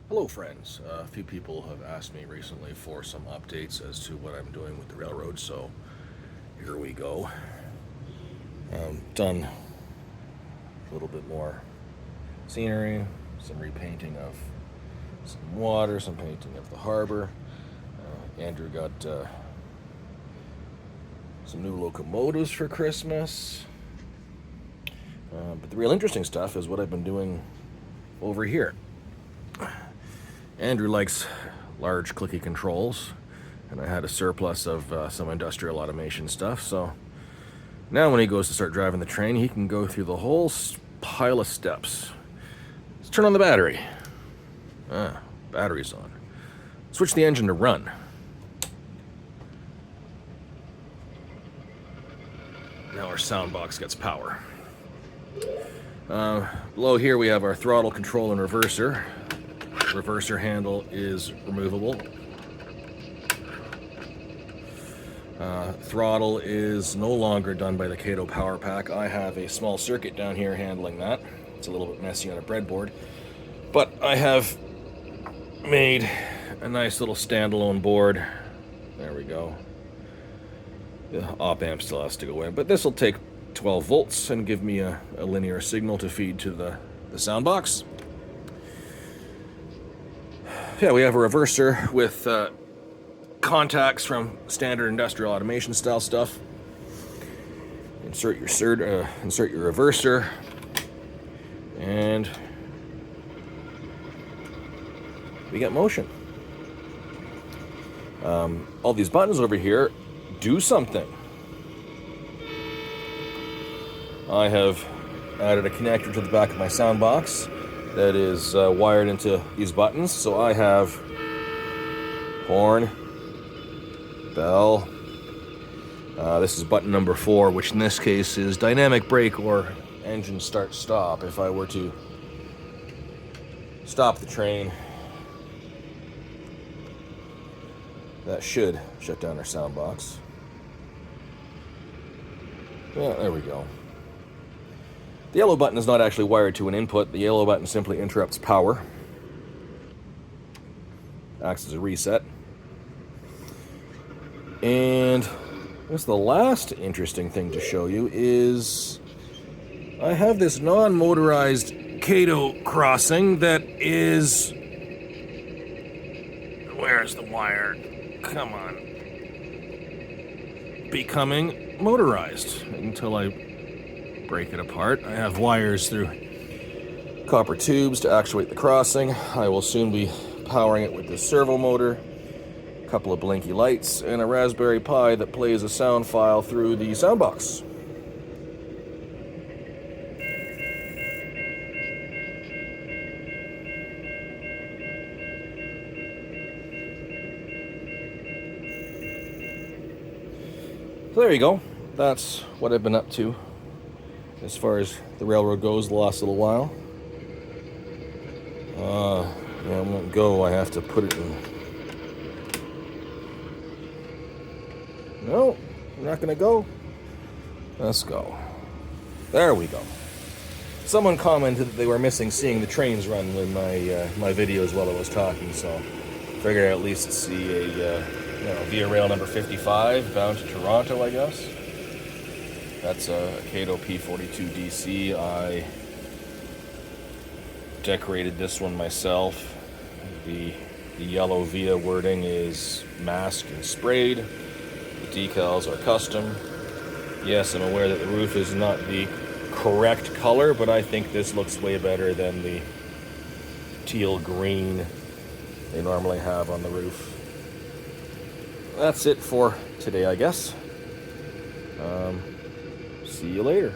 Hello friends, a few people have asked me recently for some updates as to what I'm doing with the railroad, so here we go. Done a little bit more scenery, some repainting of some water, some painting of the harbor. Andrew got some new locomotives for Christmas. But the real interesting stuff is what I've been doing over here. Andrew likes large clicky controls, and I had a surplus of some industrial automation stuff, so now when he goes to start driving the train, he can go through the whole pile of steps. Let's turn on the battery. Battery's on. Switch the engine to run. Now our sound box gets power. Below here we have our throttle control and reverser. Reverser handle is removable. Throttle is no longer done by the Kato Power Pack. I have a small circuit down here handling that. It's a little bit messy on a breadboard, but I have made a nice little standalone board. There we go. The op amp still has to go in, but this will take 12 volts and give me a linear signal to feed to the sound box. Yeah, we have a reverser with contacts from standard industrial automation style stuff. Insert your reverser, and we get motion. All these buttons over here do something. I have added a connector to the back of my sound box that is wired into these buttons. So I have horn, bell. This is button number 4, which in this case is dynamic brake or engine start stop. If I were to stop the train, that should shut down our sound box. Yeah, there we go. The yellow button is not actually wired to an input. The yellow button simply interrupts power. Acts as a reset. And I guess the last interesting thing to show you is I have this non-motorized Kato crossing that is... Where's the wire? Come on. Becoming motorized until I break it apart. I have wires through copper tubes to actuate the crossing. I will soon be powering it with this servo motor, a couple of blinky lights, and a Raspberry Pi that plays a sound file through the sound box. So there you go. That's what I've been up to as far as the railroad goes the last little while. Yeah, I won't go. I have to put it in. No, I'm not gonna go. Let's go. There we go. Someone commented that they were missing seeing the trains run in my videos while I was talking, so figured I'd at least see a Via Rail number 55 bound to Toronto, I guess. That's a Kato P42 DC. I decorated this one myself. The yellow Via wording is masked and sprayed. The decals are custom. Yes, I'm aware that the roof is not the correct color, but I think this looks way better than the teal green they normally have on the roof. That's it for today, I guess. See you later.